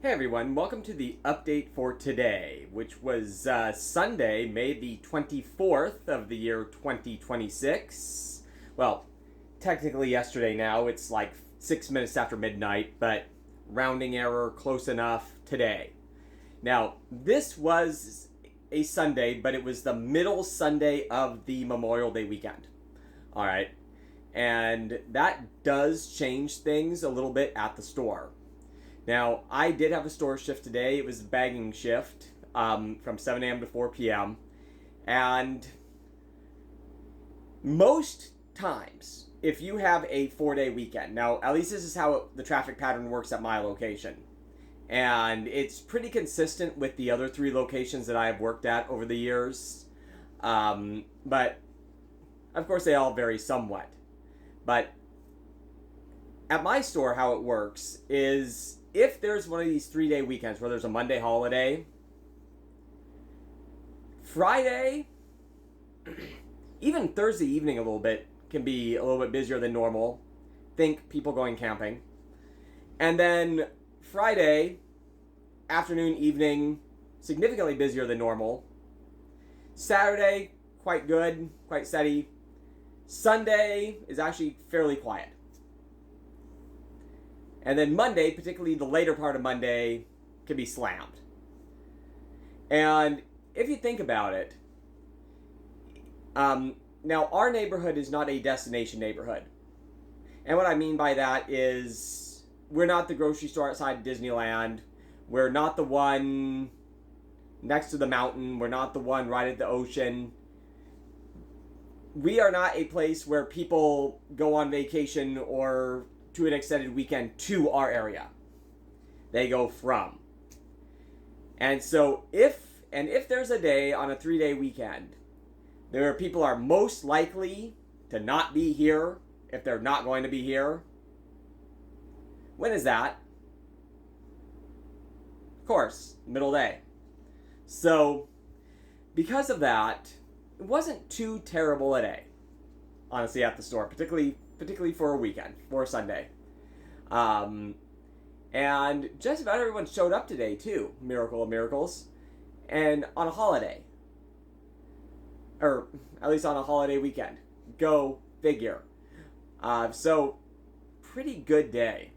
Hey everyone, welcome to the update for today, which was Sunday, May the 24th of the year 2026. Well, technically yesterday now, it's like 6 minutes after midnight, but rounding error close enough today. Now, this was a Sunday, but it was the middle Sunday of the Memorial Day weekend. Alright, and that does change things a little bit at the store. Now, I did have a store shift today. It was a bagging shift from 7 a.m. to 4 p.m. And most times, if you have a 4-day weekend, now, at least this is how the traffic pattern works at my location. And it's pretty consistent with the other 3 locations that I have worked at over the years. But, of course, they all vary somewhat. But at my store, how it works is if there's one of these 3-day weekends where there's a Monday holiday, Friday, even Thursday evening a little bit, can be a little bit busier than normal. Think people going camping. And then Friday, afternoon, evening, significantly busier than normal. Saturday, quite good, quite steady. Sunday is actually fairly quiet. And then Monday, particularly the later part of Monday, can be slammed. And if you think about it, now our neighborhood is not a destination neighborhood. And what I mean by that is we're not the grocery store outside Disneyland. We're not the one next to the mountain. We're not the one right at the ocean. We are not a place where people go on vacation or to an extended weekend to our area. They go from. And so if there's a day on a 3-day weekend where people are most likely to not be here if they're not going to be here, when is that? Of course, middle day. So because of that, it wasn't too terrible a day, honestly, at the store, particularly for a weekend, for a Sunday. And just about everyone showed up today, too. Miracle of miracles. And on a holiday. Or at least on a holiday weekend. Go figure. So, pretty good day.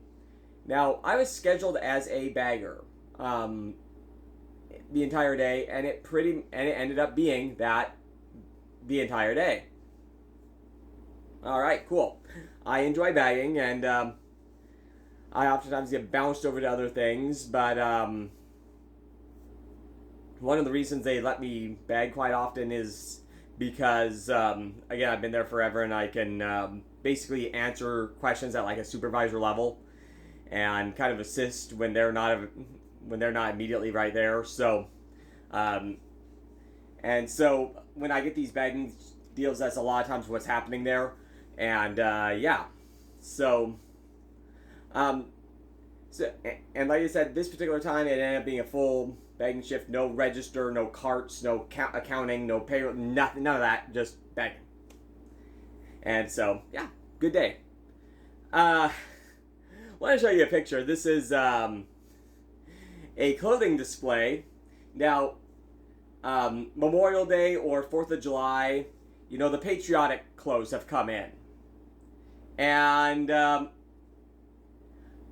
Now, I was scheduled as a bagger the entire day, and it ended up being that the entire day. Alright, cool. I enjoy bagging, and I oftentimes get bounced over to other things, but one of the reasons they let me bag quite often is because, again, I've been there forever, and I can basically answer questions at like a supervisor level and kind of assist when they're not immediately right there. So, and so when I get these bagging deals, that's a lot of times what's happening there. And yeah, so and like I said, this particular time it ended up being a full bagging shift. No register, no carts, no accounting, no payroll, nothing, none of that. Just bagging. And so yeah, good day. Want to show you a picture. This is a clothing display. Now, Memorial Day or 4th of July, you know, the patriotic clothes have come in. And I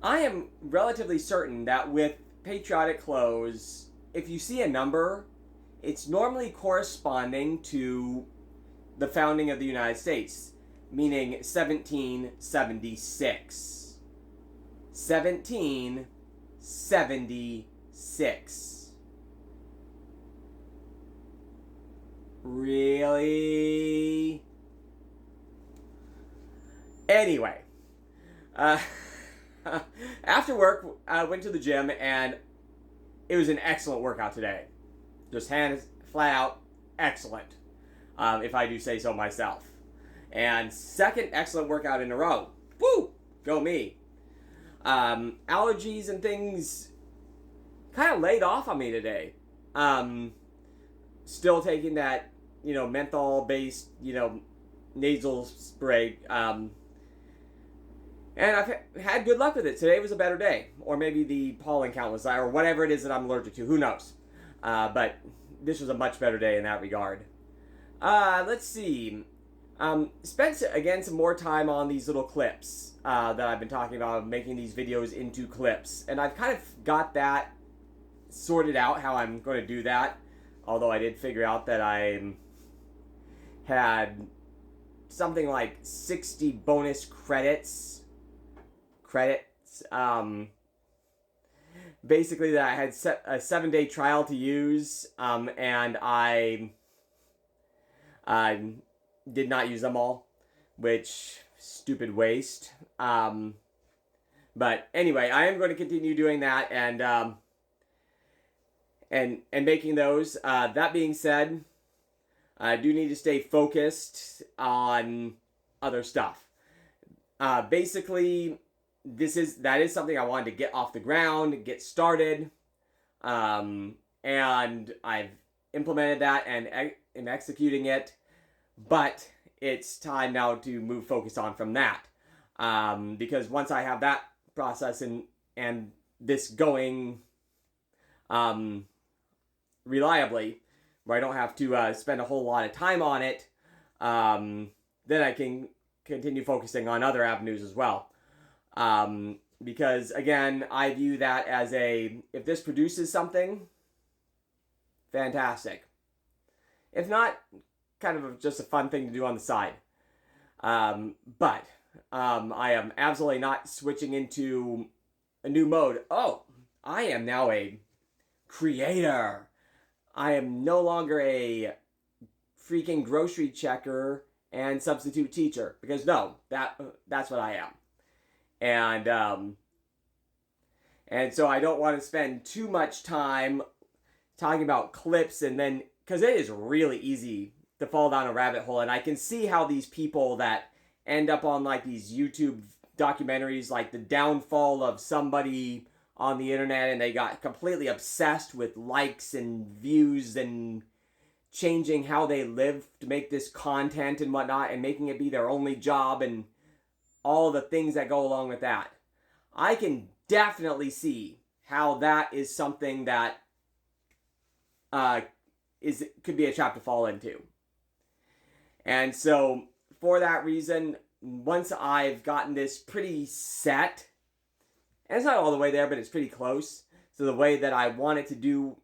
am relatively certain that with patriotic clothes, if you see a number, it's normally corresponding to the founding of the United States, meaning 1776. 1776. Really? Anyway, after work, I went to the gym, and it was an excellent workout today. Just hands flat out excellent, if I do say so myself. And second excellent workout in a row. Woo! Go me. Allergies and things kind of laid off on me today. Still taking that, menthol-based, nasal spray. And I've had good luck with it. Today was a better day. Or maybe the pollen count was higher, or whatever it is that I'm allergic to. Who knows? But this was a much better day in that regard. Let's see. Spent, again, some more time on these little clips that I've been talking about, making these videos into clips. And I've kind of got that sorted out, how I'm going to do that. Although I did figure out that I had something like 60 bonus credits. Basically, that I had set a 7-day trial to use, and I did not use them all, which stupid waste. But anyway, I am going to continue doing that and making those. That being said, I do need to stay focused on other stuff. Basically, that is something I wanted to get off the ground, get started, and I've implemented that and am executing it. But it's time now to move focus on from that, because once I have that process and this going reliably, where I don't have to spend a whole lot of time on it, then I can continue focusing on other avenues as well. Because again, I view that as if this produces something, fantastic. If not, kind of just a fun thing to do on the side. But I am absolutely not switching into a new mode. Oh, I am now a creator. I am no longer a freaking grocery checker and substitute teacher, because no, that's what I am. And so I don't want to spend too much time talking about clips, and then, because it is really easy to fall down a rabbit hole, and I can see how these people that end up on like these YouTube documentaries, like the downfall of somebody on the internet, and they got completely obsessed with likes and views and changing how they live to make this content and whatnot, and making it be their only job, and all the things that go along with that. I can definitely see how that is something that could be a trap to fall into. And so, for that reason, once I've gotten this pretty set, and it's not all the way there, but it's pretty close, so the way that I want it to do,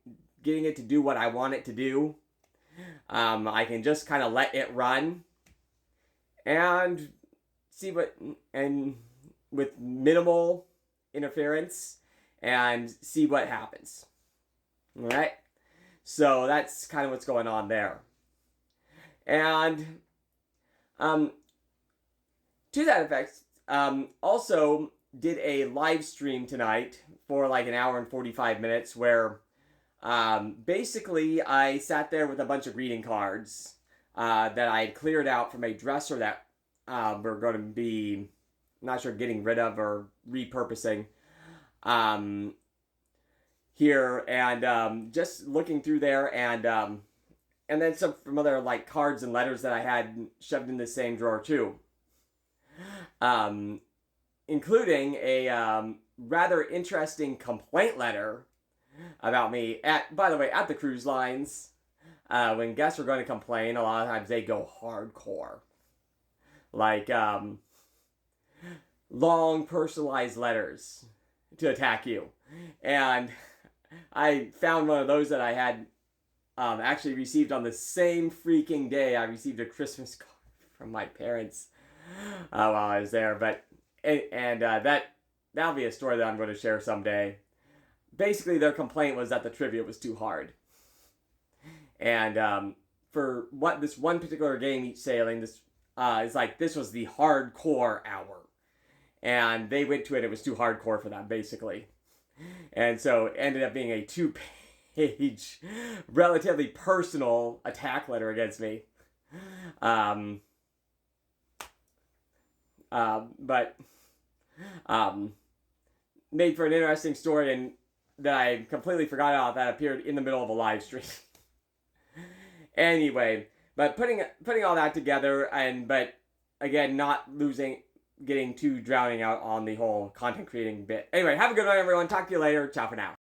getting it to do what I want it to do, I can just kind of let it run, and and with minimal interference, and see what happens. Alright? So that's kind of what's going on there. And to that effect, also did a live stream tonight for like an hour and 45 minutes where basically I sat there with a bunch of greeting cards that I had cleared out from a dresser that we're going to be, not sure, getting rid of or repurposing here, and just looking through there, and then some from other like cards and letters that I had shoved in the same drawer too, including a rather interesting complaint letter about me by the way, at the cruise lines. When guests are going to complain, a lot of times they go hardcore, like long personalized letters to attack you. And I found one of those that I had actually received on the same freaking day I received a Christmas card from my parents while I was there. But that'll be a story that I'm going to share someday. Basically, their complaint was that the trivia was too hard. And for what this one particular game each sailing, this is like, this was the hardcore hour. And they went to it, it was too hardcore for them, basically. And so it ended up being a 2-page, relatively personal attack letter against me. But made for an interesting story, and that I completely forgot about, that appeared in the middle of a live stream. Anyway, but putting all that together, but again, not losing getting too drowning out on the whole content creating bit. Anyway, have a good night, everyone. Talk to you later. Ciao for now.